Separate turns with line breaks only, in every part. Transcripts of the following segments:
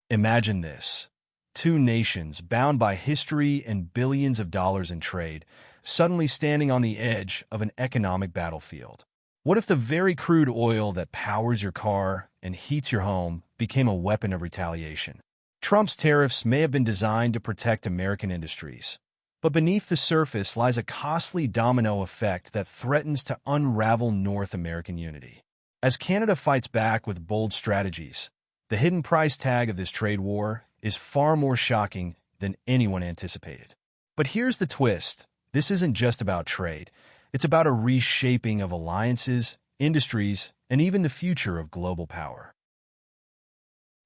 Imagine this. Two nations bound by history and billions of dollars in trade, suddenly standing on the edge of an economic battlefield. What if the very crude oil that powers your car and heats your home became a weapon of retaliation? Trump's tariffs may have been designed to protect American industries, but beneath the surface lies a costly domino effect that threatens to unravel North American unity. As Canada fights back with bold strategies, the hidden price tag of this trade war is far more shocking than anyone anticipated. But here's the twist. This isn't just about trade. It's about a reshaping of alliances, industries, and even the future of global power.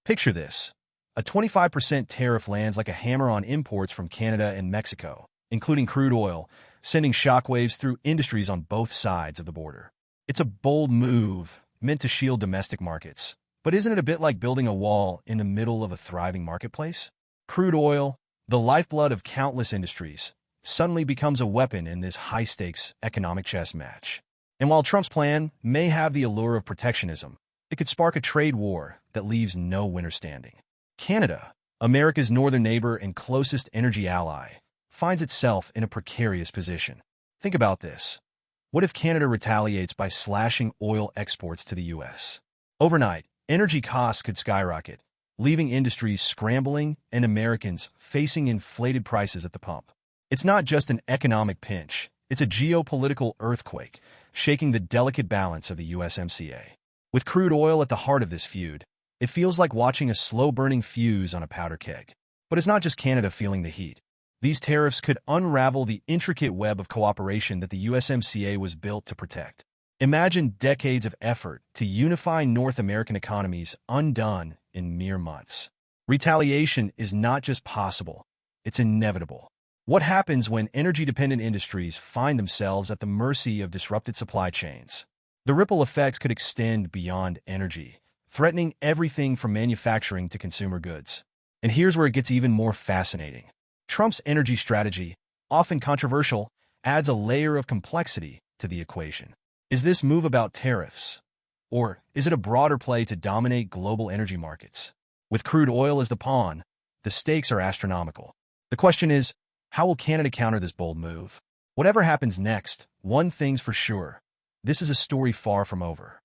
Picture this. A 25% tariff lands like a hammer on imports from Canada and Mexico, including crude oil, sending shockwaves through industries on both sides of the border. It's a bold move meant to shield domestic markets. But isn't it a bit like building a wall in the middle of a thriving marketplace? Crude oil, the lifeblood of countless industries, suddenly becomes a weapon in this high-stakes economic chess match. And while Trump's plan may have the allure of protectionism, it could spark a trade war that leaves no winner standing. Canada, America's northern neighbor and closest energy ally, finds itself in a precarious position. Think about this. What if Canada retaliates by slashing oil exports to the U.S.? Overnight, energy costs could skyrocket, leaving industries scrambling and Americans facing inflated prices at the pump. It's not just an economic pinch, it's a geopolitical earthquake, shaking the delicate balance of the USMCA. With crude oil at the heart of this feud, it feels like watching a slow-burning fuse on a powder keg. But it's not just Canada feeling the heat. These tariffs could unravel the intricate web of cooperation that the USMCA was built to protect. Imagine decades of effort to unify North American economies undone in mere months. Retaliation is not just possible, it's inevitable. What happens when energy-dependent industries find themselves at the mercy of disrupted supply chains? The ripple effects could extend beyond energy, threatening everything from manufacturing to consumer goods. And here's where it gets even more fascinating. Trump's energy strategy, often controversial, adds a layer of complexity to the equation. Is this move about tariffs? Or is it a broader play to dominate global energy markets? With crude oil as the pawn, the stakes are astronomical. The question is, how will Canada counter this bold move? Whatever happens next, one thing's for sure. This is a story far from over.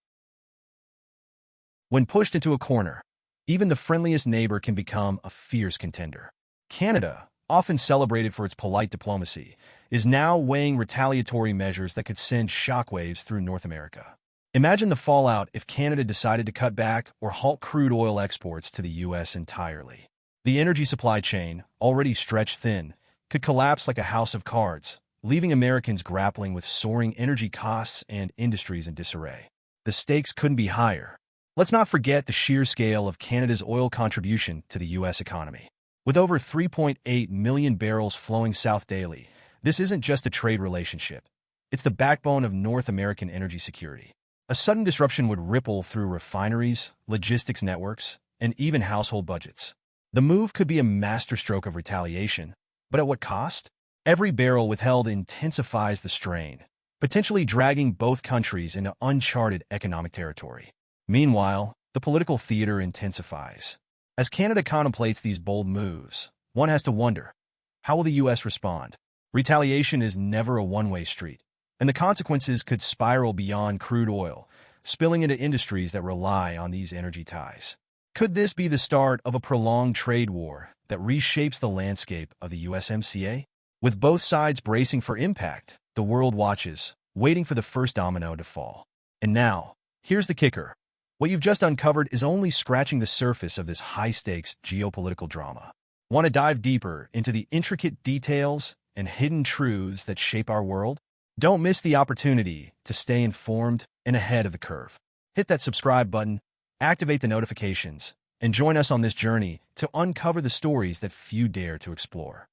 When pushed into a corner, even the friendliest neighbor can become a fierce contender. Canada, often celebrated for its polite diplomacy, is now weighing retaliatory measures that could send shockwaves through North America. Imagine the fallout if Canada decided to cut back or halt crude oil exports to the U.S. entirely. The energy supply chain, already stretched thin, could collapse like a house of cards, leaving Americans grappling with soaring energy costs and industries in disarray. The stakes couldn't be higher. Let's not forget the sheer scale of Canada's oil contribution to the U.S. economy. With over 3.8 million barrels flowing south daily, this isn't just a trade relationship. It's the backbone of North American energy security. A sudden disruption would ripple through refineries, logistics networks, and even household budgets. The move could be a masterstroke of retaliation, but at what cost? Every barrel withheld intensifies the strain, potentially dragging both countries into uncharted economic territory. Meanwhile, the political theater intensifies. As Canada contemplates these bold moves, one has to wonder, how will the U.S. respond? Retaliation is never a one-way street, and the consequences could spiral beyond crude oil, spilling into industries that rely on these energy ties. Could this be the start of a prolonged trade war that reshapes the landscape of the USMCA? With both sides bracing for impact, the world watches, waiting for the first domino to fall. And now, here's the kicker. What you've just uncovered is only scratching the surface of this high-stakes geopolitical drama. Want to dive deeper into the intricate details and hidden truths that shape our world? Don't miss the opportunity to stay informed and ahead of the curve. Hit that subscribe button, activate the notifications, and join us on this journey to uncover the stories that few dare to explore.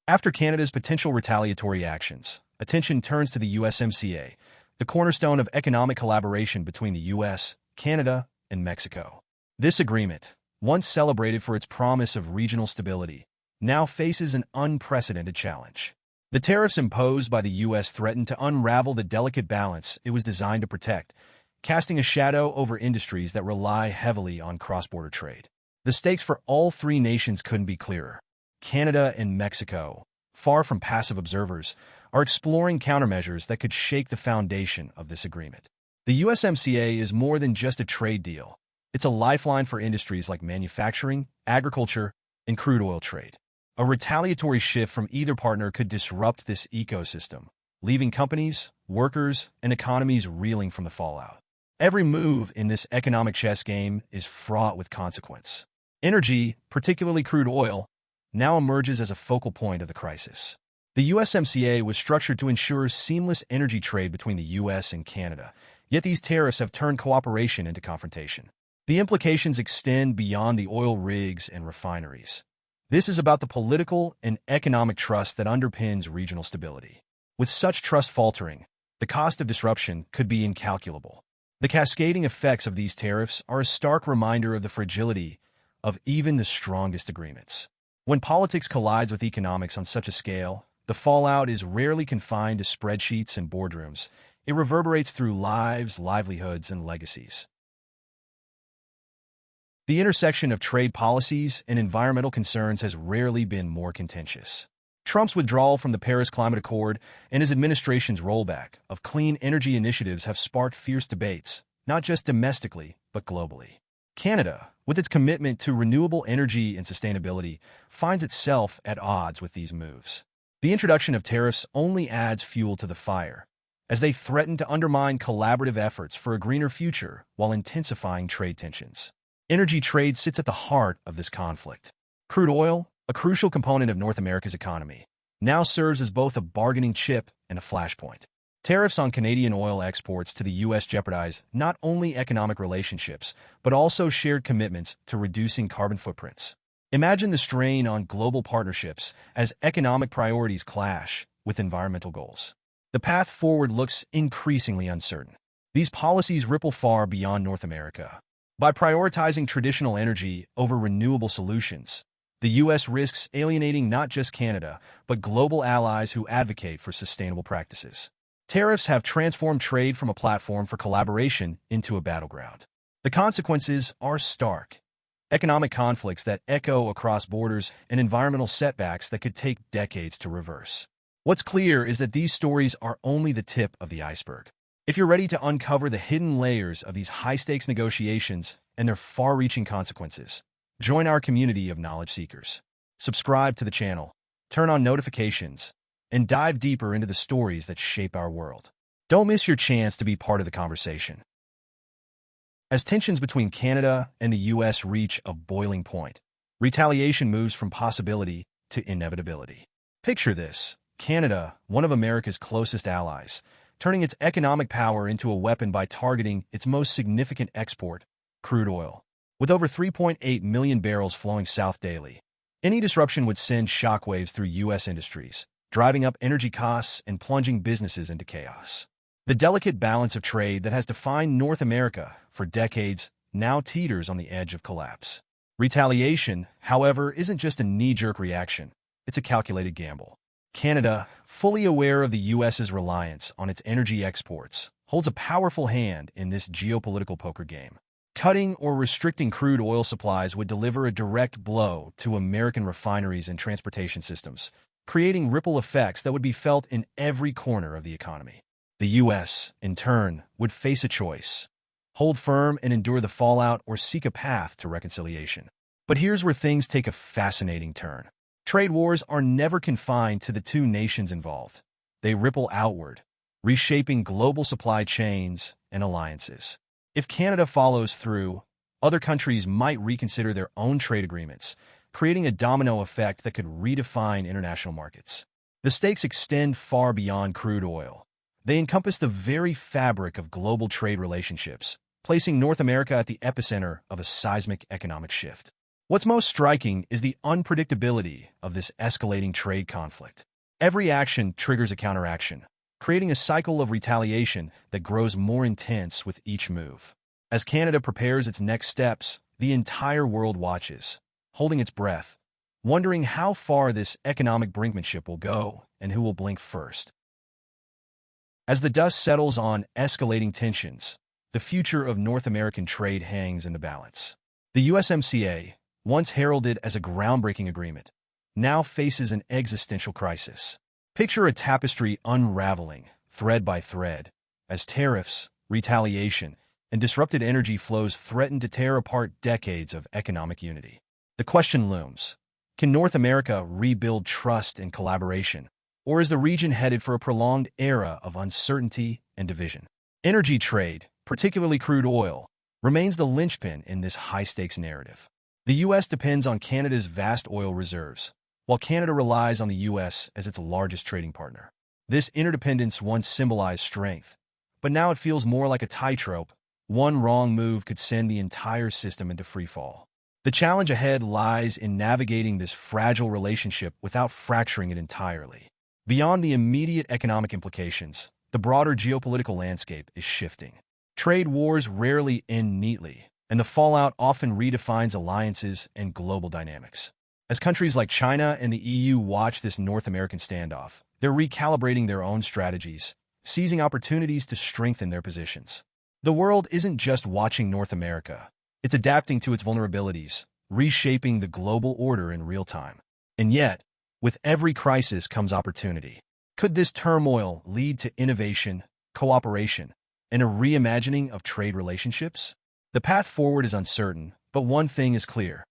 After Canada's potential retaliatory actions, attention turns to the USMCA, the cornerstone of economic collaboration between the U.S., Canada, and Mexico. This agreement, once celebrated for its promise of regional stability, now faces an unprecedented challenge. The tariffs imposed by the U.S. threaten to unravel the delicate balance it was designed to protect, casting a shadow over industries that rely heavily on cross-border trade. The stakes for all three nations couldn't be clearer. Canada and Mexico, far from passive observers, are exploring countermeasures that could shake the foundation of this agreement. The USMCA is more than just a trade deal. It's a lifeline for industries like manufacturing, agriculture, and crude oil trade. A retaliatory shift from either partner could disrupt this ecosystem, leaving companies, workers, and economies reeling from the fallout. Every move in this economic chess game is fraught with consequence. Energy, particularly crude oil, now emerges as a focal point of the crisis. The USMCA was structured to ensure seamless energy trade between the US and Canada, yet these tariffs have turned cooperation into confrontation. The implications extend beyond the oil rigs and refineries. This is about the political and economic trust that underpins regional stability. With such trust faltering, the cost of disruption could be incalculable. The cascading effects of these tariffs are a stark reminder of the fragility of even the strongest agreements. When politics collides with economics on such a scale, the fallout is rarely confined to spreadsheets and boardrooms. It reverberates through lives, livelihoods, and legacies. The intersection of trade policies and environmental concerns has rarely been more contentious. Trump's withdrawal from the Paris Climate Accord and his administration's rollback of clean energy initiatives have sparked fierce debates, not just domestically, but globally. Canada, with its commitment to renewable energy and sustainability, finds itself at odds with these moves. The introduction of tariffs only adds fuel to the fire, as they threaten to undermine collaborative efforts for a greener future while intensifying trade tensions. Energy trade sits at the heart of this conflict. Crude oil, a crucial component of North America's economy, now serves as both a bargaining chip and a flashpoint. Tariffs on Canadian oil exports to the U.S. jeopardize not only economic relationships, but also shared commitments to reducing carbon footprints. Imagine the strain on global partnerships as economic priorities clash with environmental goals. The path forward looks increasingly uncertain. These policies ripple far beyond North America. By prioritizing traditional energy over renewable solutions, the U.S. risks alienating not just Canada, but global allies who advocate for sustainable practices. Tariffs have transformed trade from a platform for collaboration into a battleground. The consequences are stark. Economic conflicts that echo across borders and environmental setbacks that could take decades to reverse. What's clear is that these stories are only the tip of the iceberg. If you're ready to uncover the hidden layers of these high-stakes negotiations and their far-reaching consequences, join our community of knowledge seekers. Subscribe to the channel, turn on notifications, and dive deeper into the stories that shape our world. Don't miss your chance to be part of the conversation. As tensions between Canada and the U.S. reach a boiling point, retaliation moves from possibility to inevitability. Picture this: Canada, one of America's closest allies, turning its economic power into a weapon by targeting its most significant export, crude oil. With over 3.8 million barrels flowing south daily, any disruption would send shockwaves through U.S. industries, driving up energy costs and plunging businesses into chaos. The delicate balance of trade that has defined North America for decades now teeters on the edge of collapse. Retaliation, however, isn't just a knee-jerk reaction. It's a calculated gamble. Canada, fully aware of the U.S.'s reliance on its energy exports, holds a powerful hand in this geopolitical poker game. Cutting or restricting crude oil supplies would deliver a direct blow to American refineries and transportation systems, creating ripple effects that would be felt in every corner of the economy. The U.S., in turn, would face a choice: hold firm and endure the fallout, or seek a path to reconciliation. But here's where things take a fascinating turn. Trade wars are never confined to the two nations involved. They ripple outward, reshaping global supply chains and alliances. If Canada follows through, other countries might reconsider their own trade agreements, creating a domino effect that could redefine international markets. The stakes extend far beyond crude oil. They encompass the very fabric of global trade relationships, placing North America at the epicenter of a seismic economic shift. What's most striking is the unpredictability of this escalating trade conflict. Every action triggers a counteraction, creating a cycle of retaliation that grows more intense with each move. As Canada prepares its next steps, the entire world watches, holding its breath, wondering how far this economic brinkmanship will go and who will blink first. As the dust settles on escalating tensions, the future of North American trade hangs in the balance. The USMCA, once heralded as a groundbreaking agreement, now faces an existential crisis. Picture a tapestry unraveling, thread by thread, as tariffs, retaliation, and disrupted energy flows threaten to tear apart decades of economic unity. The question looms: can North America rebuild trust and collaboration, or is the region headed for a prolonged era of uncertainty and division? Energy trade, particularly crude oil, remains the linchpin in this high-stakes narrative. The U.S. depends on Canada's vast oil reserves, while Canada relies on the U.S. as its largest trading partner. This interdependence once symbolized strength, but now it feels more like a tightrope. One wrong move could send the entire system into freefall. The challenge ahead lies in navigating this fragile relationship without fracturing it entirely. Beyond the immediate economic implications, the broader geopolitical landscape is shifting. Trade wars rarely end neatly, and the fallout often redefines alliances and global dynamics. As countries like China and the EU watch this North American standoff, they're recalibrating their own strategies, seizing opportunities to strengthen their positions. The world isn't just watching North America. It's adapting to its vulnerabilities, reshaping the global order in real time. And yet, with every crisis comes opportunity. Could this turmoil lead to innovation, cooperation, and a reimagining of trade relationships? The path forward is uncertain, but one thing is clear: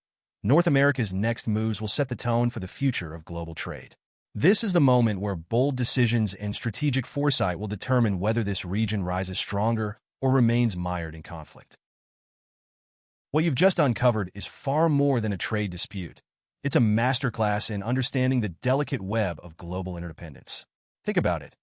North America's next moves will set the tone for the future of global trade. This is the moment where bold decisions and strategic foresight will determine whether this region rises stronger or remains mired in conflict. What you've just uncovered is far more than a trade dispute. It's a masterclass in understanding the delicate web of global interdependence. Think about it.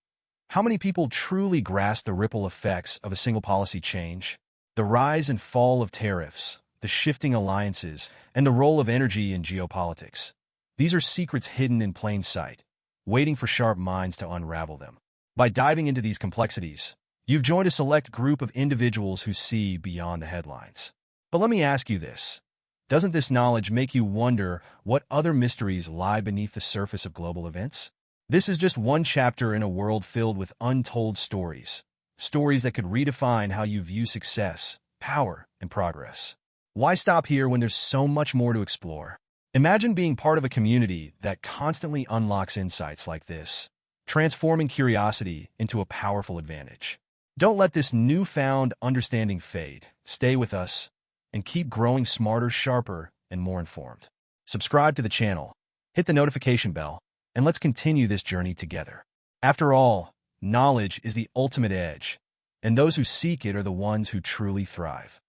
How many people truly grasp the ripple effects of a single policy change? The rise and fall of tariffs, the shifting alliances, and the role of energy in geopolitics. These are secrets hidden in plain sight, waiting for sharp minds to unravel them. By diving into these complexities, you've joined a select group of individuals who see beyond the headlines. But let me ask you this: doesn't this knowledge make you wonder what other mysteries lie beneath the surface of global events? This is just one chapter in a world filled with untold stories. Stories that could redefine how you view success, power, and progress. Why stop here when there's so much more to explore? Imagine being part of a community that constantly unlocks insights like this, transforming curiosity into a powerful advantage. Don't let this newfound understanding fade. Stay with us and keep growing smarter, sharper, and more informed. Subscribe to the channel, hit the notification bell, and let's continue this journey together. After all, knowledge is the ultimate edge, and those who seek it are the ones who truly thrive.